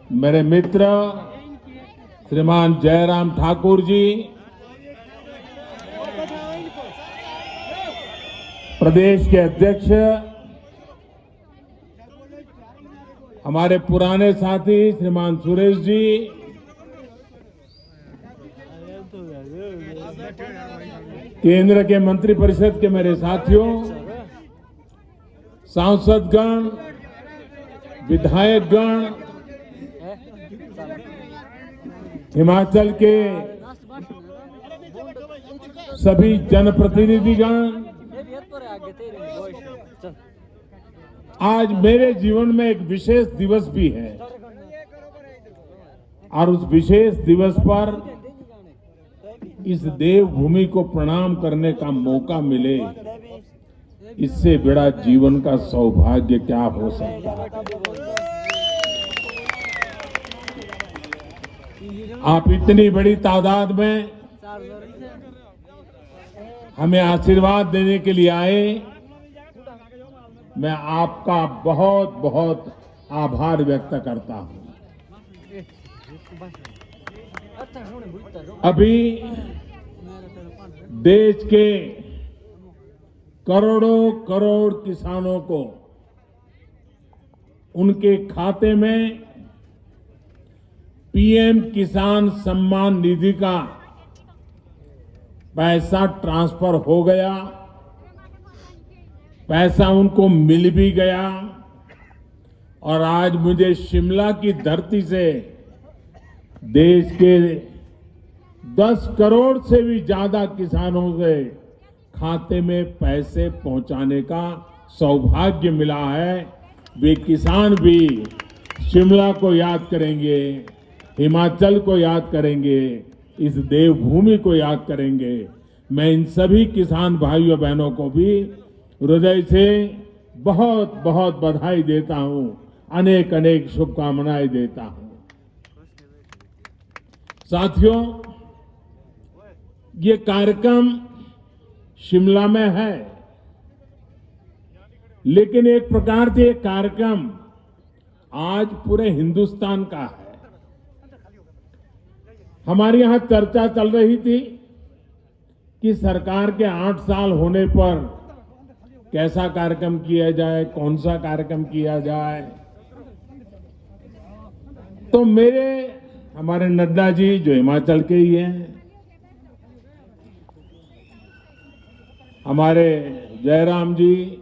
मेरे मित्र श्रीमान जयराम ठाकुर जी, प्रदेश के अध्यक्ष, हमारे पुराने साथी श्रीमान सुरेश जी, केंद्र के मंत्रिपरिषद के मेरे साथियों, सांसदगण, विधायकगण, हिमाचल के सभी जनप्रतिनिधिगण, आज मेरे जीवन में एक विशेष दिवस भी है और उस विशेष दिवस पर इस देवभूमि को प्रणाम करने का मौका मिले, इससे बड़ा जीवन का सौभाग्य क्या हो सकता है। आप इतनी बड़ी तादाद में हमें आशीर्वाद देने के लिए आए, मैं आपका बहुत बहुत आभार व्यक्त करता हूं। अभी देश के करोड़ों करोड़ किसानों को उनके खाते में पीएम किसान सम्मान निधि का पैसा ट्रांसफर हो गया, पैसा उनको मिल भी गया और आज मुझे शिमला की धरती से देश के 10 करोड़ से भी ज्यादा किसानों के खाते में पैसे पहुंचाने का सौभाग्य मिला है। वे किसान भी शिमला को याद करेंगे, हिमाचल को याद करेंगे, इस देवभूमि को याद करेंगे। मैं इन सभी किसान भाइयों बहनों को भी हृदय से बहुत बहुत बधाई देता हूं, अनेक अनेक शुभकामनाएं देता हूं। साथियों, ये कार्यक्रम शिमला में है, लेकिन एक प्रकार से ये कार्यक्रम आज पूरे हिंदुस्तान का है। हमारे यहां चर्चा चल रही थी कि सरकार के 8 साल होने पर कैसा कार्यक्रम किया जाए, कौन सा कार्यक्रम किया जाए। तो हमारे नड्डा जी जो हिमाचल के ही हैं, हमारे जयराम जी,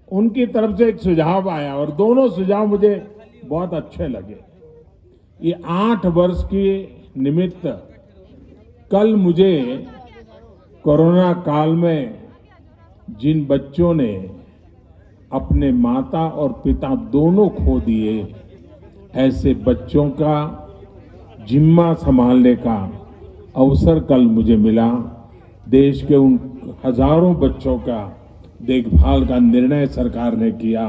उनकी तरफ से एक सुझाव आया और दोनों सुझाव मुझे बहुत अच्छे लगे। ये 8 वर्ष के निमित्त कल मुझे कोरोना काल में जिन बच्चों ने अपने माता और पिता दोनों खो दिए, ऐसे बच्चों का जिम्मा संभालने का अवसर कल मुझे मिला। देश के उन हजारों बच्चों का देखभाल का निर्णय सरकार ने किया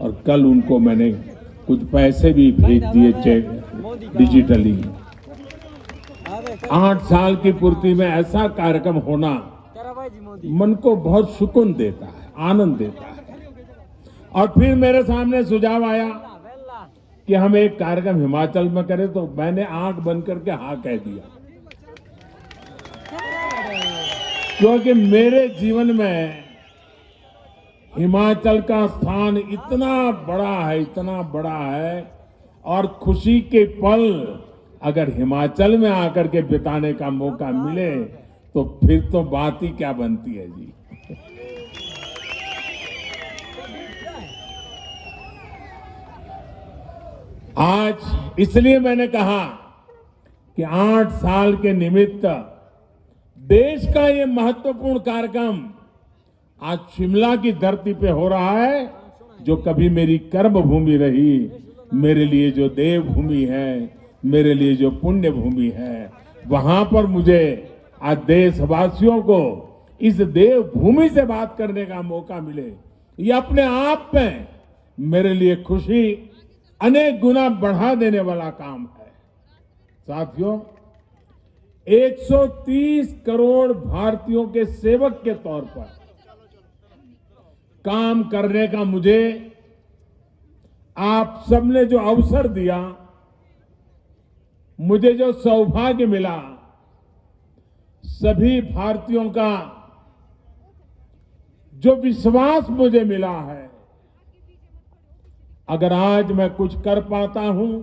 और कल उनको मैंने कुछ पैसे भी भेज दिए चेक डिजिटली। 8 साल की पूर्ति में ऐसा कार्यक्रम होना मन को बहुत सुकून देता है, आनंद देता है। और फिर मेरे सामने सुझाव आया कि हम एक कार्यक्रम हिमाचल में करें, तो मैंने आंख बंद करके हाँ कह दिया, क्योंकि मेरे जीवन में हिमाचल का स्थान इतना बड़ा है और खुशी के पल अगर हिमाचल में आकर के बिताने का मौका मिले तो फिर तो बात ही क्या बनती है जी। आज इसलिए मैंने कहा कि 8 साल के निमित्त देश का ये महत्वपूर्ण कार्यक्रम आज शिमला की धरती पे हो रहा है, जो कभी मेरी कर्म भूमि रही, मेरे लिए जो देवभूमि है, मेरे लिए जो पुण्य भूमि है, वहां पर मुझे आज देशवासियों को इस देवभूमि से बात करने का मौका मिले, ये अपने आप में मेरे लिए खुशी अनेक गुना बढ़ा देने वाला काम है। साथियों, 130 करोड़ भारतीयों के सेवक के तौर पर काम करने का मुझे आप सबने जो अवसर दिया, मुझे जो सौभाग्य मिला, सभी भारतीयों का जो विश्वास मुझे मिला है, अगर आज मैं कुछ कर पाता हूं,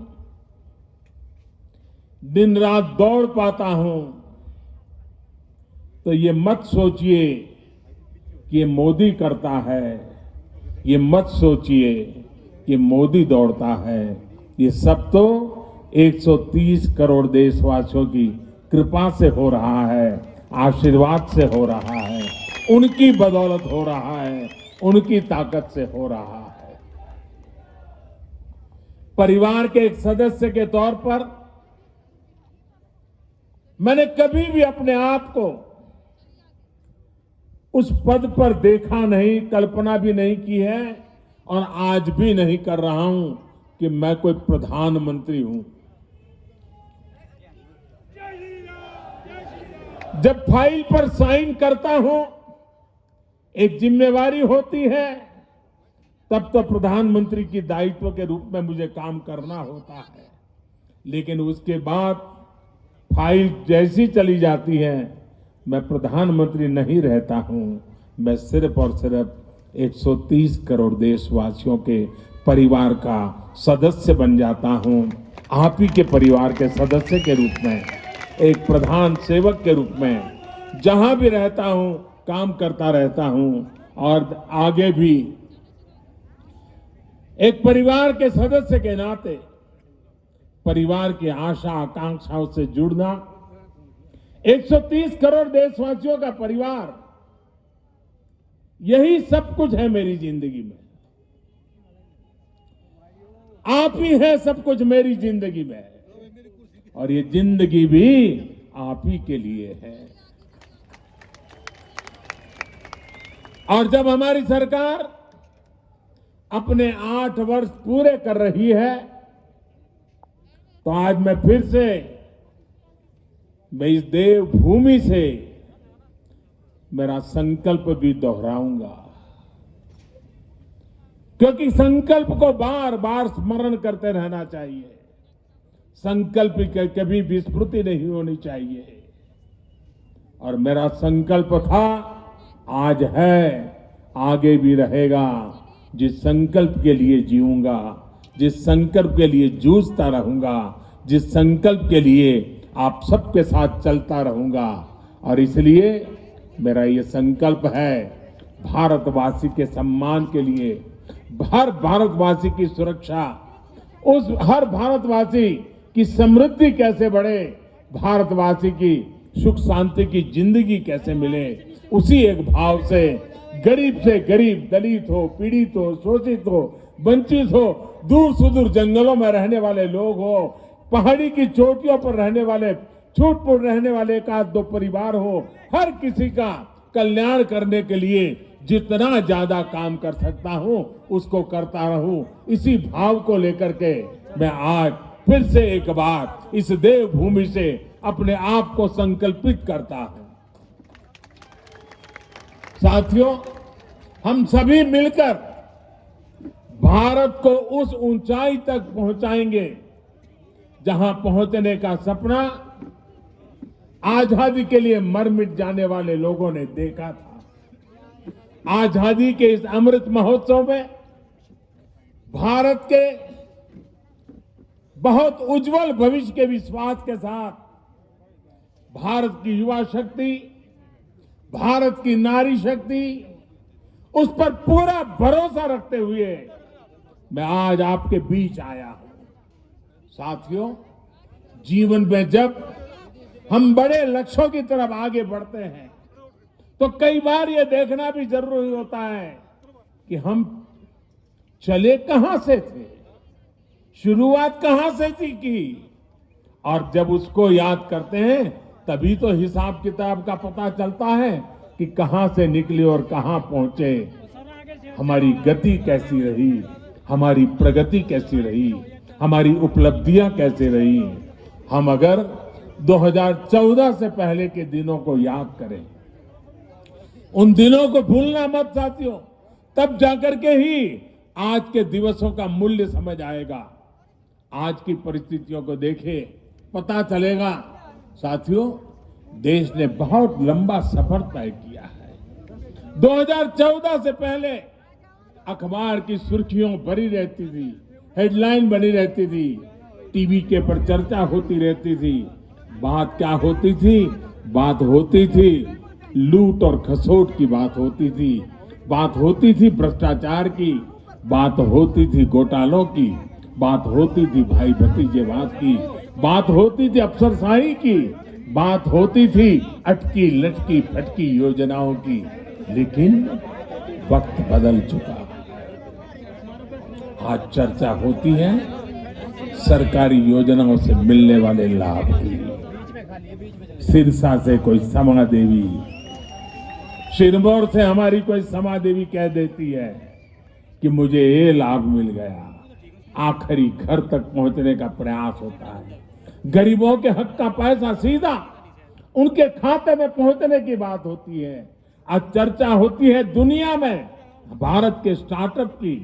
दिन रात दौड़ पाता हूं, तो ये मत सोचिए कि ये मोदी करता है, ये मत सोचिए कि मोदी दौड़ता है। ये सब तो 130 करोड़ देशवासियों की कृपा से हो रहा है, आशीर्वाद से हो रहा है, उनकी बदौलत हो रहा है, उनकी ताकत से हो रहा है। परिवार के एक सदस्य के तौर पर मैंने कभी भी अपने आप को उस पद पर देखा नहीं, कल्पना भी नहीं की है और आज भी नहीं कर रहा हूं कि मैं कोई प्रधानमंत्री हूं। जब फाइल पर साइन करता हूं, एक जिम्मेवारी होती है, तब तो प्रधानमंत्री की दायित्व के रूप में मुझे काम करना होता है। लेकिन उसके बाद फाइल जैसी चली जाती है, मैं प्रधानमंत्री नहीं रहता हूं। मैं सिर्फ और सिर्फ 130 करोड़ देशवासियों के परिवार का सदस्य बन जाता हूं। आप ही के परिवार के सदस्य के रूप में, एक प्रधान सेवक के रूप में जहां भी रहता हूं, काम करता रहता हूं और आगे भी एक परिवार के सदस्य के नाते परिवार की आशा आकांक्षाओं से जुड़ना, 130 करोड़ देशवासियों का परिवार, यही सब कुछ है मेरी जिंदगी में। आप ही है सब कुछ मेरी जिंदगी में, और ये जिंदगी भी आप ही के लिए है। और जब हमारी सरकार अपने 8 वर्ष पूरे कर रही है, तो आज मैं फिर से इस देवभूमि से मेरा संकल्प भी दोहराऊंगा, क्योंकि संकल्प को बार बार स्मरण करते रहना चाहिए। संकल्प की कभी विस्मृति नहीं होनी चाहिए। और मेरा संकल्प था, आज है, आगे भी रहेगा। जिस संकल्प के लिए जीऊंगा, जिस संकल्प के लिए जूझता रहूंगा, जिस संकल्प के लिए आप सबके साथ चलता रहूंगा। और इसलिए मेरा ये संकल्प है, भारतवासी के सम्मान के लिए, हर भारतवासी की सुरक्षा, उस हर भारतवासी की समृद्धि कैसे बढ़े, भारतवासी की सुख शांति की जिंदगी कैसे मिले, उसी एक भाव से गरीब से गरीब, दलित हो, पीड़ित हो, शोषित हो, वंचित हो, दूर सुदूर जंगलों में रहने वाले लोग हो, पहाड़ी की चोटियों पर रहने वाले, छूटपुर रहने वाले एक आध दो परिवार हो, हर किसी का कल्याण करने के लिए जितना ज्यादा काम कर सकता हूं, उसको करता रहूं। इसी भाव को लेकर के मैं आज फिर से एक बार इस देवभूमि से अपने आप को संकल्पित करता हूं। साथियों, हम सभी मिलकर भारत को उस ऊंचाई तक पहुंचाएंगे जहां पहुंचने का सपना आजादी के लिए मर मिट जाने वाले लोगों ने देखा था। आजादी के इस अमृत महोत्सव में भारत के बहुत उज्जवल भविष्य के विश्वास के साथ भारत की युवा शक्ति, भारत की नारी शक्ति, उस पर पूरा भरोसा रखते हुए मैं आज आपके बीच आया हूं। साथियों, जीवन में जब हम बड़े लक्ष्यों की तरफ आगे बढ़ते हैं, तो कई बार यह देखना भी जरूरी होता है कि हम चले कहां से थे, शुरुआत कहां से थी की, और जब उसको याद करते हैं तभी तो हिसाब किताब का पता चलता है कि कहां से निकले और कहां पहुंचे। हमारी गति कैसी रही, हमारी प्रगति कैसी रही, हमारी उपलब्धियां कैसी रही। हम अगर 2014 से पहले के दिनों को याद करें, उन दिनों को भूलना मत साथियों, तब जाकर के ही आज के दिवसों का मूल्य समझ आएगा। आज की परिस्थितियों को देखे पता चलेगा। साथियों, देश ने बहुत लंबा सफर तय किया है। 2014 से पहले अखबार की सुर्खियों भरी रहती थी, हेडलाइन बनी रहती थी, टीवी के पर चर्चा होती रहती थी। बात क्या होती थी? बात होती थी लूट और खसोट की बात होती थी, बात होती थी भ्रष्टाचार की, बात होती थी घोटालों की, बात होती थी भाई भतीजेवाद की, बात होती थी अफसरशाही की, बात होती थी अटकी लटकी फटकी योजनाओं की। लेकिन वक्त बदल चुका। आज चर्चा होती है सरकारी योजनाओं से मिलने वाले लाभ की। सिरसा से कोई समा देवी, सिरमौर से हमारी कोई समा देवी कह देती है कि मुझे ये लाभ मिल गया। आखिरी घर तक पहुंचने का प्रयास होता है। गरीबों के हक का पैसा सीधा उनके खाते में पहुंचने की बात होती है। आज चर्चा होती है दुनिया में भारत के स्टार्टअप की।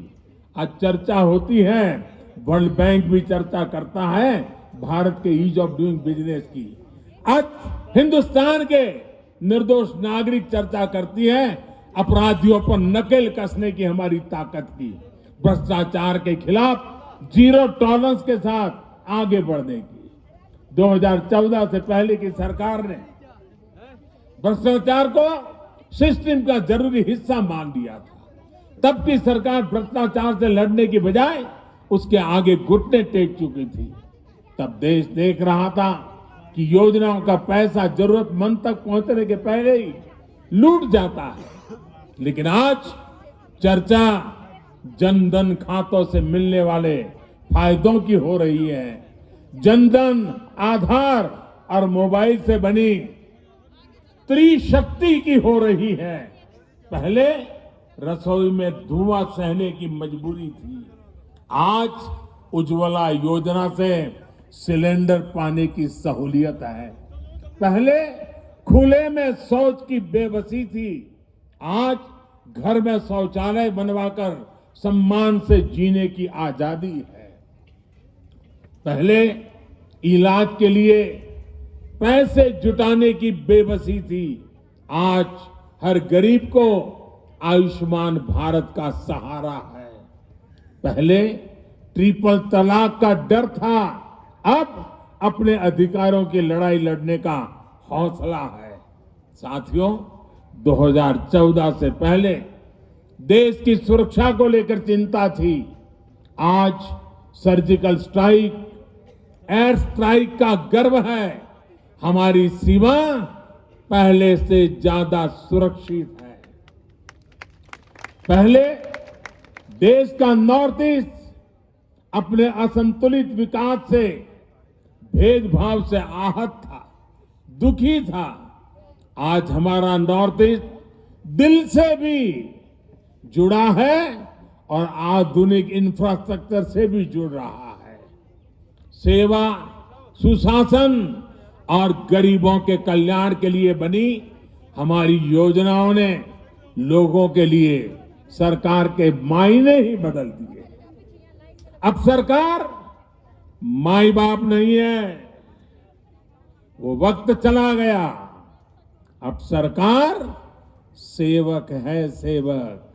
आज चर्चा होती है, वर्ल्ड बैंक भी चर्चा करता है भारत के ईज ऑफ डूइंग बिजनेस की। आज हिंदुस्तान के निर्दोष नागरिक चर्चा करती है अपराधियों पर नकेल कसने की हमारी ताकत की। भ्रष्टाचार के खिलाफ जीरो टॉलरेंस के साथ आगे बढ़ने की। 2014 से पहले की सरकार ने भ्रष्टाचार को सिस्टम का जरूरी हिस्सा मान लिया था। तब की सरकार भ्रष्टाचार से लड़ने की बजाय उसके आगे घुटने टेक चुकी थी। तब देश देख रहा था कि योजनाओं का पैसा जरूरतमंद तक पहुंचने के पहले ही लूट जाता है। लेकिन आज चर्चा जन धन खातों से मिलने वाले फायदों की हो रही है। जन धन, आधार और मोबाइल से बनी त्रिशक्ति की हो रही है। पहले रसोई में धुआं सहने की मजबूरी थी, आज उज्ज्वला योजना से सिलेंडर पाने की सहूलियत है। पहले खुले में शौच की बेबसी थी, आज घर में शौचालय बनवाकर सम्मान से जीने की आजादी है। पहले इलाज के लिए पैसे जुटाने की बेबसी थी, आज हर गरीब को आयुष्मान भारत का सहारा है। पहले ट्रिपल तलाक का डर था, अब अपने अधिकारों की लड़ाई लड़ने का हौसला है। साथियों, 2014 से पहले देश की सुरक्षा को लेकर चिंता थी, आज सर्जिकल स्ट्राइक, एयर स्ट्राइक का गर्व है। हमारी सीमा पहले से ज्यादा सुरक्षित है। पहले देश का नॉर्थ ईस्ट अपने असंतुलित विकास से, भेदभाव से आहत था, दुखी था। आज हमारा नॉर्थ ईस्ट दिल से भी जुड़ा है और आधुनिक इंफ्रास्ट्रक्चर से भी जुड़ रहा है। सेवा, सुशासन और गरीबों के कल्याण के लिए बनी हमारी योजनाओं ने लोगों के लिए सरकार के मायने ही बदल दिए। अब सरकार माई बाप नहीं है, वो वक्त चला गया। अब सरकार सेवक है, सेवक,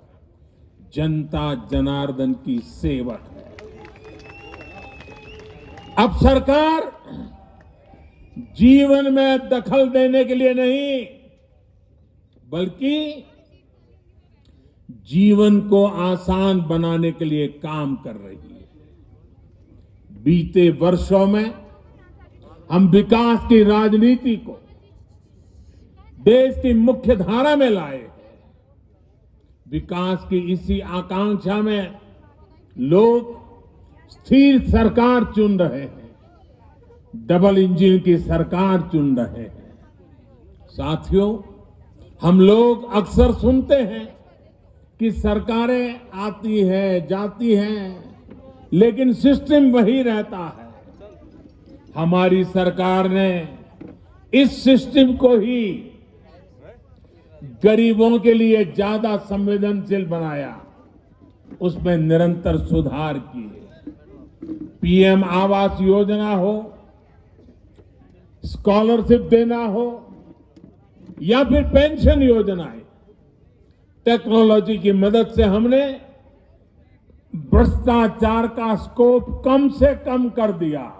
जनता जनार्दन की सेवक है। अब सरकार जीवन में दखल देने के लिए नहीं, बल्कि जीवन को आसान बनाने के लिए काम कर रही है। बीते वर्षों में हम विकास की राजनीति को देश की मुख्य धारा में लाए हैं। विकास की इसी आकांक्षा में लोग स्थिर सरकार चुन रहे हैं, डबल इंजन की सरकार चुन रहे हैं। साथियों, हम लोग अक्सर सुनते हैं कि सरकारें आती है, जाती हैं, लेकिन सिस्टम वही रहता है। हमारी सरकार ने इस सिस्टम को ही गरीबों के लिए ज्यादा संवेदनशील बनाया। उसमें निरंतर सुधार किए। पीएम आवास योजना हो, स्कॉलरशिप देना हो या फिर पेंशन योजनाएं, टेक्नोलॉजी की मदद से हमने भ्रष्टाचार का स्कोप कम से कम कर दिया।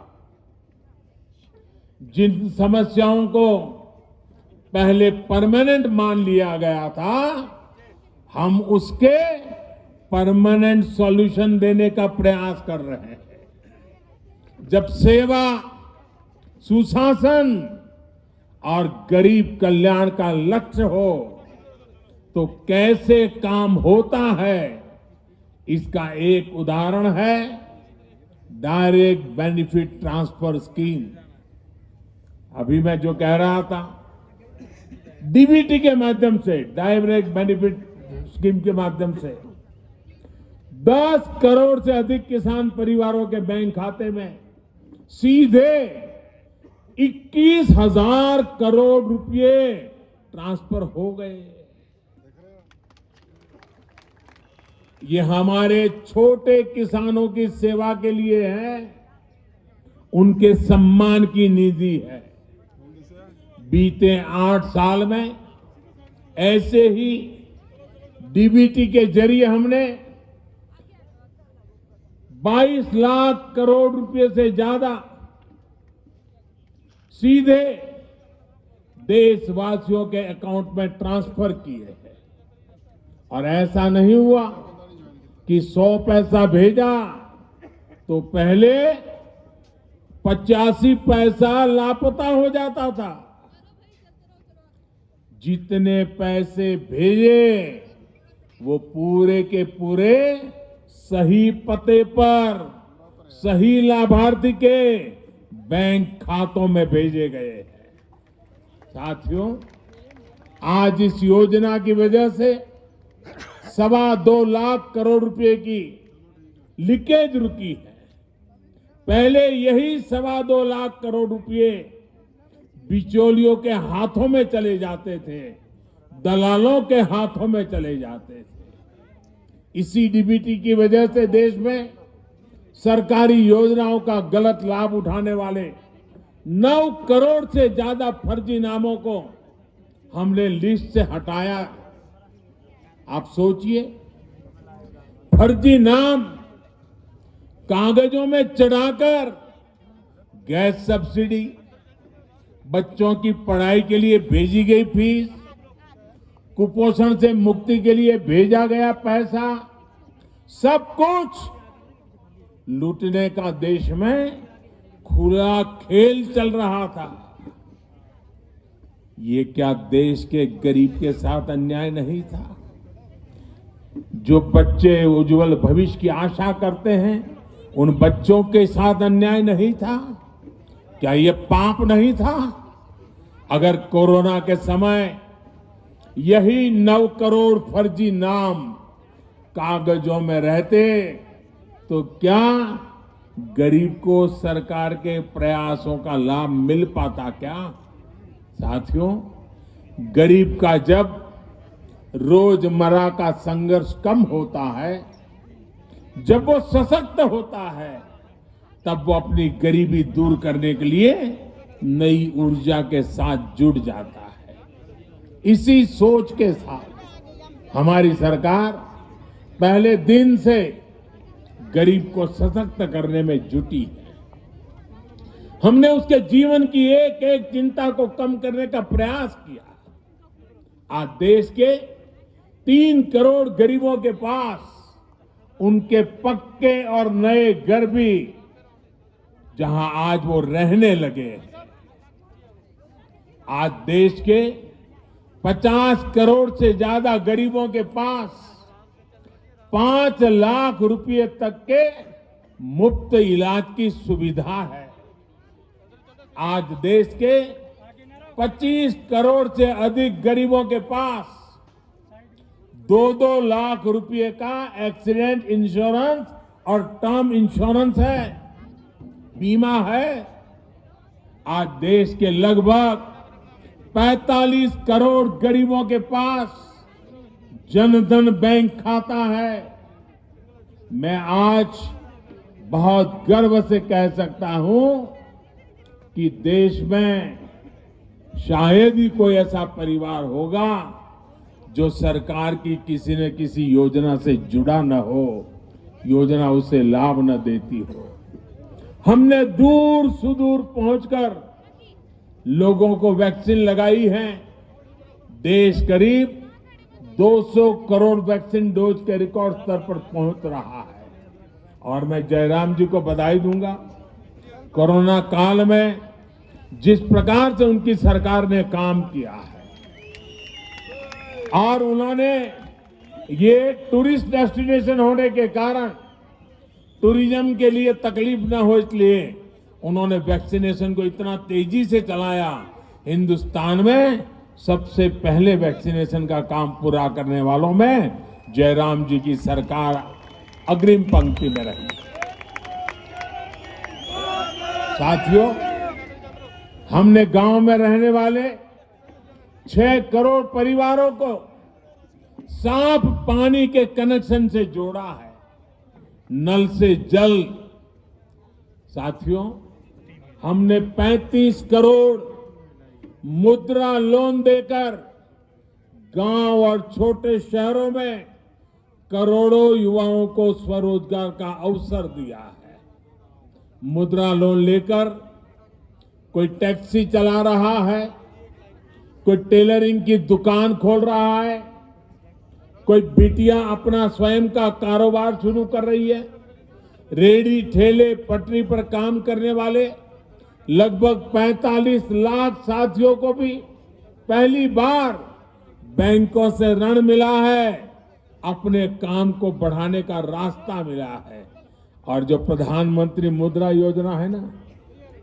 जिन समस्याओं को पहले परमानेंट मान लिया गया था, हम उसके परमानेंट सॉल्यूशन देने का प्रयास कर रहे हैं। जब सेवा, सुशासन और गरीब कल्याण का लक्ष्य हो तो कैसे काम होता है, इसका एक उदाहरण है डायरेक्ट बेनिफिट ट्रांसफर स्कीम। अभी मैं जो कह रहा था, डीबीटी के माध्यम से, डायरेक्ट बेनिफिट स्कीम के माध्यम से 10 करोड़ से अधिक किसान परिवारों के बैंक खाते में सीधे 21,000 करोड़ रुपए ट्रांसफर हो गए। ये हमारे छोटे किसानों की सेवा के लिए है, उनके सम्मान की निधि है। बीते 8 साल में ऐसे ही डीबीटी के जरिए हमने 22 लाख करोड़ रुपए से ज्यादा सीधे देशवासियों के अकाउंट में ट्रांसफर किए हैं। और ऐसा नहीं हुआ कि 100 पैसा भेजा तो पहले 85 पैसा लापता हो जाता था। जितने पैसे भेजे वो पूरे के पूरे सही पते पर, सही लाभार्थी के बैंक खातों में भेजे गए हैं। साथियों, आज इस योजना की वजह से 2.25 लाख करोड़ रुपए की लीकेज रुकी है। पहले यही 2.25 लाख करोड़ रुपए बिचौलियों के हाथों में चले जाते थे, दलालों के हाथों में चले जाते थे। इसी डीबीटी की वजह से देश में सरकारी योजनाओं का गलत लाभ उठाने वाले 9 करोड़ से ज्यादा फर्जी नामों को हमने लिस्ट से हटाया। आप सोचिए, फर्जी नाम कागजों में चढ़ाकर गैस सब्सिडी, बच्चों की पढ़ाई के लिए भेजी गई फीस, कुपोषण से मुक्ति के लिए भेजा गया पैसा, सब कुछ लूटने का देश में खुला खेल चल रहा था। ये क्या देश के गरीब के साथ अन्याय नहीं था? जो बच्चे उज्जवल भविष्य की आशा करते हैं, उन बच्चों के साथ अन्याय नहीं था? क्या ये पाप नहीं था? अगर कोरोना के समय यही 9 करोड़ फर्जी नाम कागजों में रहते तो क्या गरीब को सरकार के प्रयासों का लाभ मिल पाता क्या? साथियों, गरीब का जब रोजमर्रा का संघर्ष कम होता है, जब वो सशक्त होता है, तब वो अपनी गरीबी दूर करने के लिए नई ऊर्जा के साथ जुट जाता है। इसी सोच के साथ हमारी सरकार पहले दिन से गरीब को सशक्त करने में जुटी है। हमने उसके जीवन की एक एक चिंता को कम करने का प्रयास किया। आज देश के 3 करोड़ गरीबों के पास उनके पक्के और नए घर भी, जहां आज वो रहने लगे हैं। आज देश के 50 करोड़ से ज्यादा गरीबों के पास 5 लाख रुपए तक के मुफ्त इलाज की सुविधा है। आज देश के 25 करोड़ से अधिक गरीबों के पास 2-2 लाख रुपए का एक्सीडेंट इंश्योरेंस और टर्म इंश्योरेंस है, बीमा है। आज देश के लगभग 45 करोड़ गरीबों के पास जनधन बैंक खाता है। मैं आज बहुत गर्व से कह सकता हूं कि देश में शायद ही कोई ऐसा परिवार होगा जो सरकार की किसी न किसी योजना से जुड़ा न हो, योजना उसे लाभ न देती हो। हमने दूर सुदूर पहुंचकर लोगों को वैक्सीन लगाई है। देश करीब 200 करोड़ वैक्सीन डोज के रिकॉर्ड स्तर पर पहुंच रहा है और मैं जयराम जी को बधाई दूंगा। कोरोना काल में जिस प्रकार से उनकी सरकार ने काम किया है और उन्होंने ये टूरिस्ट डेस्टिनेशन होने के कारण टूरिज्म के लिए तकलीफ न हो, इसलिए उन्होंने वैक्सीनेशन को इतना तेजी से चलाया। हिंदुस्तान में सबसे पहले वैक्सीनेशन का काम पूरा करने वालों में जयराम जी की सरकार अग्रिम पंक्ति में रही। साथियों, हमने गांव में रहने वाले 6 करोड़ परिवारों को साफ पानी के कनेक्शन से जोड़ा है, नल से जल। साथियों, हमने 35 करोड़ मुद्रा लोन देकर गांव और छोटे शहरों में करोड़ों युवाओं को स्वरोजगार का अवसर दिया है। मुद्रा लोन लेकर कोई टैक्सी चला रहा है, कोई टेलरिंग की दुकान खोल रहा है, कोई बिटिया अपना स्वयं का कारोबार शुरू कर रही है। रेडी ठेले पटरी पर काम करने वाले लगभग 45 लाख साथियों को भी पहली बार बैंकों से ऋण मिला है, अपने काम को बढ़ाने का रास्ता मिला है। और जो प्रधानमंत्री मुद्रा योजना है ना,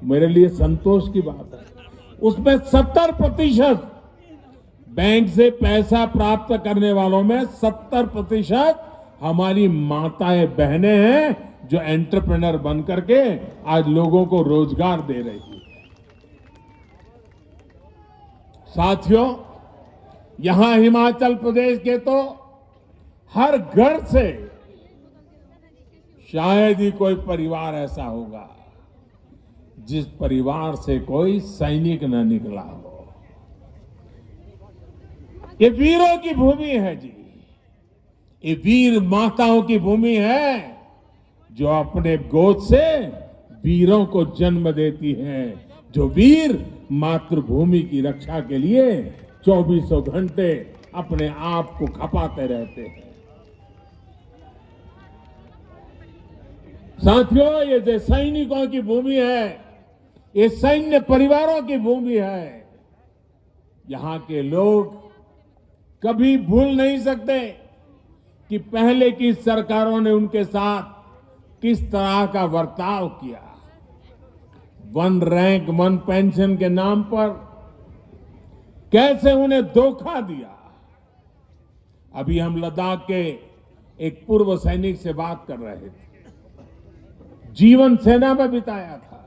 मेरे लिए संतोष की बात है, उसमें 70% बैंक से पैसा प्राप्त करने वालों में 70% हमारी माताएं बहनें हैं जो एंटरप्रेन्योर बन करके आज लोगों को रोजगार दे रही है। साथियों, यहां हिमाचल प्रदेश के तो हर घर से शायद ही कोई परिवार ऐसा होगा जिस परिवार से कोई सैनिक न निकला हो। ये वीरों की भूमि है जी, ये वीर माताओं की भूमि है जो अपने गोद से वीरों को जन्म देती हैं, जो वीर मातृभूमि की रक्षा के लिए 24 घंटे अपने आप को खपाते रहते हैं। साथियों, ये जो सैनिकों की भूमि है, ये सैन्य परिवारों की भूमि है। यहां के लोग कभी भूल नहीं सकते कि पहले की सरकारों ने उनके साथ किस तरह का बर्ताव किया। 1 रैंक 1 पेंशन के नाम पर कैसे उन्हें धोखा दिया। अभी हम लद्दाख के एक पूर्व सैनिक से बात कर रहे थे, जीवन सेना में बिताया था,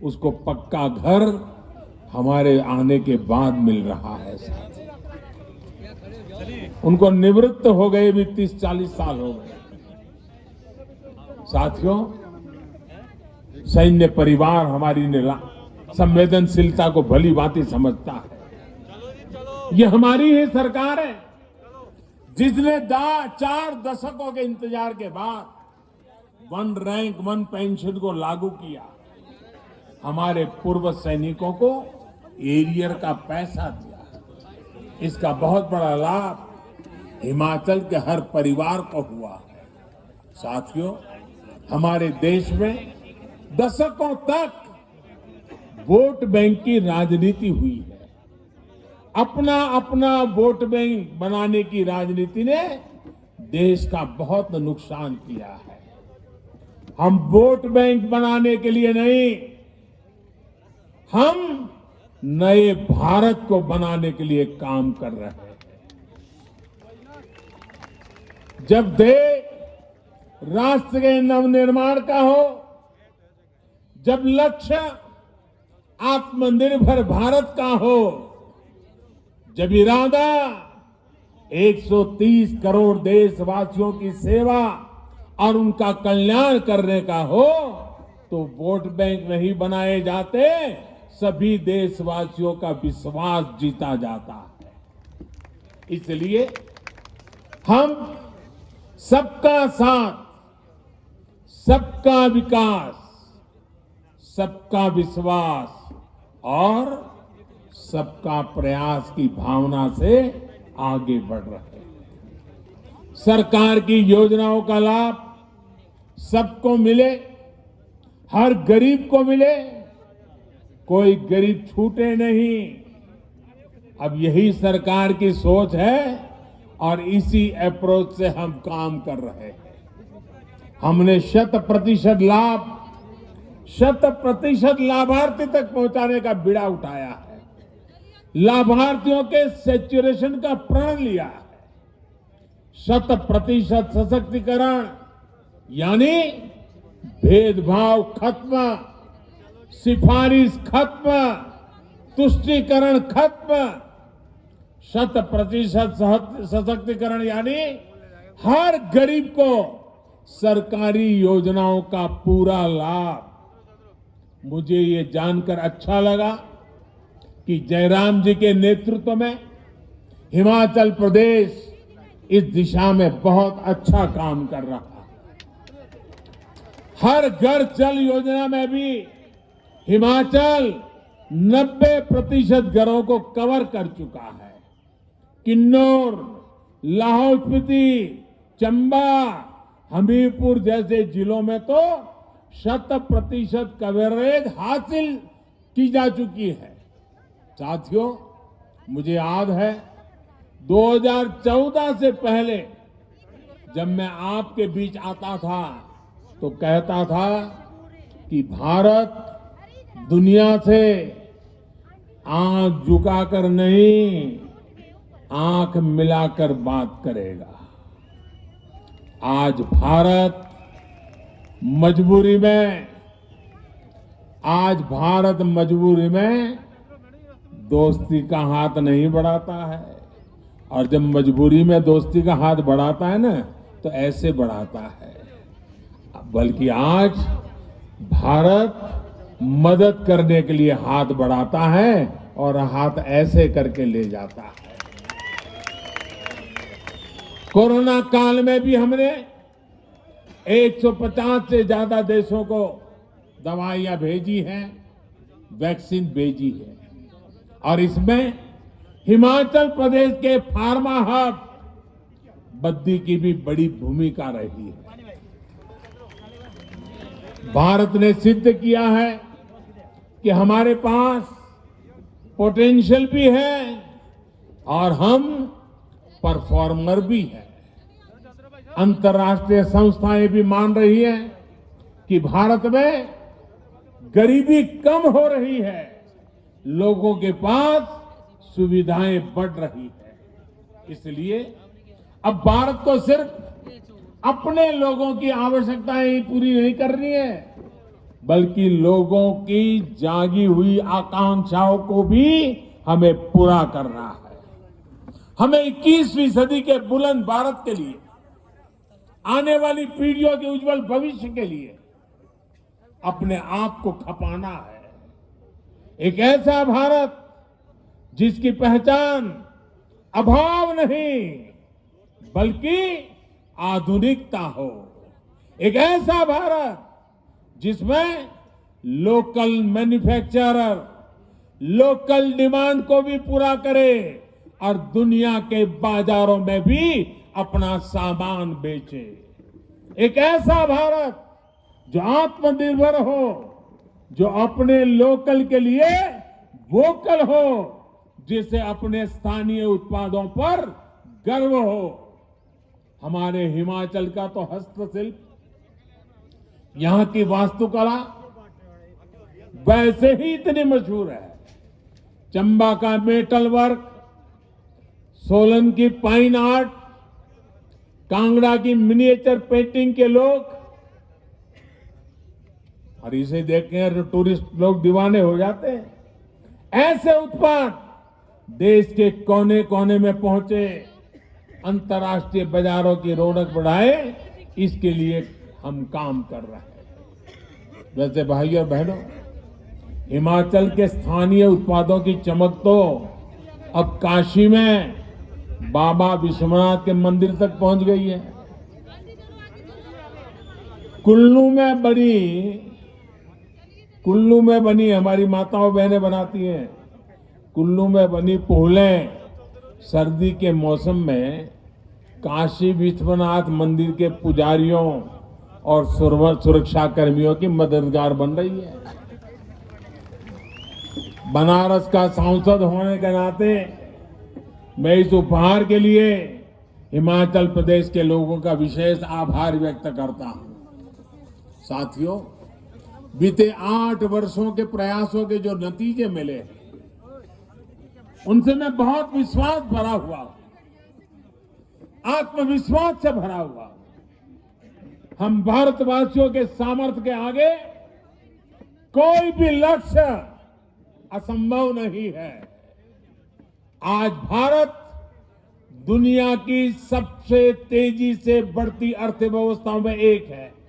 उसको पक्का घर हमारे आने के बाद मिल रहा है। उनको निवृत्त हो गए भी 30-40 साल हो गए। साथियों, सैन्य परिवार हमारी संवेदनशीलता को भली भांति समझता है। ये हमारी ही सरकार है जिसने 4 दशकों के इंतजार के बाद 1 रैंक 1 पेंशन को लागू किया। हमारे पूर्व सैनिकों को एरियर का पैसा दिया। इसका बहुत बड़ा लाभ हिमाचल के हर परिवार को हुआ है। साथियों, हमारे देश में दशकों तक वोट बैंक की राजनीति हुई है। अपना अपना वोट बैंक बनाने की राजनीति ने देश का बहुत नुकसान किया है। हम वोट बैंक बनाने के लिए नहीं, हम नए भारत को बनाने के लिए काम कर रहे हैं। जब देश राष्ट्र के नवनिर्माण का हो, जब लक्ष्य आत्मनिर्भर भारत का हो, जब इरादा 130 करोड़ देशवासियों की सेवा और उनका कल्याण करने का हो तो वोट बैंक नहीं बनाए जाते, सभी देशवासियों का विश्वास जीता जाता है। इसलिए हम सबका साथ, सबका विकास, सबका विश्वास और सबका प्रयास की भावना से आगे बढ़ रहे हैं। सरकार की योजनाओं का लाभ सबको मिले, हर गरीब को मिले, कोई गरीब छूटे नहीं। अब यही सरकार की सोच है और इसी अप्रोच से हम काम कर रहे हैं। हमने 100% लाभ 100% लाभार्थी तक पहुंचाने का बीड़ा उठाया है। लाभार्थियों के सैचुरेशन का प्रण लिया है। 100% सशक्तिकरण यानी भेदभाव खत्म, सिफारिश खत्म, तुष्टीकरण खत्म। 100% सशक्तिकरण यानी हर गरीब को सरकारी योजनाओं का पूरा लाभ। मुझे ये जानकर अच्छा लगा कि जयराम जी के नेतृत्व में हिमाचल प्रदेश इस दिशा में बहुत अच्छा काम कर रहा है। हर घर जल योजना में भी हिमाचल 90% घरों को कवर कर चुका है। किन्नौर, लाहौल स्पीति, चंबा, हमीरपुर जैसे जिलों में तो 100% कवरेज हासिल की जा चुकी है। साथियों, मुझे याद है 2014 से पहले जब मैं आपके बीच आता था तो कहता था कि भारत दुनिया से आंख झुकाकर नहीं, आंख मिलाकर बात करेगा। आज भारत मजबूरी में दोस्ती का हाथ नहीं बढ़ाता है, और जब मजबूरी में दोस्ती का हाथ बढ़ाता है ना तो ऐसे बढ़ाता है। बल्कि आज भारत मदद करने के लिए हाथ बढ़ाता है और हाथ ऐसे करके ले जाता है। कोरोना काल में भी हमने 150 से ज्यादा देशों को दवाइयां भेजी हैं, वैक्सीन भेजी है, और इसमें हिमाचल प्रदेश के फार्मा हब बद्दी की भी बड़ी भूमिका रही है। भारत ने सिद्ध किया है कि हमारे पास पोटेंशियल भी है और हम परफॉर्मर भी हैं। अंतर्राष्ट्रीय संस्थाएं भी मान रही हैं कि भारत में गरीबी कम हो रही है, लोगों के पास सुविधाएं बढ़ रही है। इसलिए अब भारत को सिर्फ अपने लोगों की आवश्यकताएं ही पूरी नहीं करनी है, बल्कि लोगों की जागी हुई आकांक्षाओं को भी हमें पूरा करना है। हमें 21वीं सदी के बुलंद भारत के लिए, आने वाली पीढ़ियों के उज्जवल भविष्य के लिए अपने आप को खपाना है। एक ऐसा भारत जिसकी पहचान अभाव नहीं बल्कि आधुनिकता हो। एक ऐसा भारत जिसमें लोकल मैन्युफैक्चरर लोकल डिमांड को भी पूरा करे और दुनिया के बाजारों में भी अपना सामान बेचे। एक ऐसा भारत जो आत्मनिर्भर हो, जो अपने लोकल के लिए वोकल हो, जिसे अपने स्थानीय उत्पादों पर गर्व हो। हमारे हिमाचल का तो हस्तशिल्प, यहां की वास्तुकला वैसे ही इतनी मशहूर है। चंबा का मेटल वर्क, सोलन की पाइन आर्ट, कांगड़ा की मिनिएचर पेंटिंग के लोग, और इसे देखकर टूरिस्ट लोग दीवाने हो जाते हैं। ऐसे उत्पाद देश के कोने कोने में पहुंचे, अंतर्राष्ट्रीय बाजारों की रौनक बढ़ाए, इसके लिए हम काम कर रहे हैं। वैसे भाइयों और बहनों, हिमाचल के स्थानीय उत्पादों की चमक तो अब काशी में बाबा विश्वनाथ के मंदिर तक पहुंच गई है। कुल्लू में बनी हमारी माताओं बहनें बनाती हैं। कुल्लू में बनी पोहलें सर्दी के मौसम में काशी विश्वनाथ मंदिर के पुजारियों और सुरक्षा कर्मियों की मददगार बन रही है। बनारस का सांसद होने के नाते मैं इस उपहार के लिए हिमाचल प्रदेश के लोगों का विशेष आभार व्यक्त करता हूं। साथियों, बीते 8 वर्षों के प्रयासों के जो नतीजे मिले हैं, उनसे मैं बहुत विश्वास भरा हुआ हूं, आत्मविश्वास से भरा हुआ हूं। हम भारतवासियों के सामर्थ्य के आगे कोई भी लक्ष्य असंभव नहीं है। आज भारत दुनिया की सबसे तेजी से बढ़ती अर्थव्यवस्थाओं में एक है।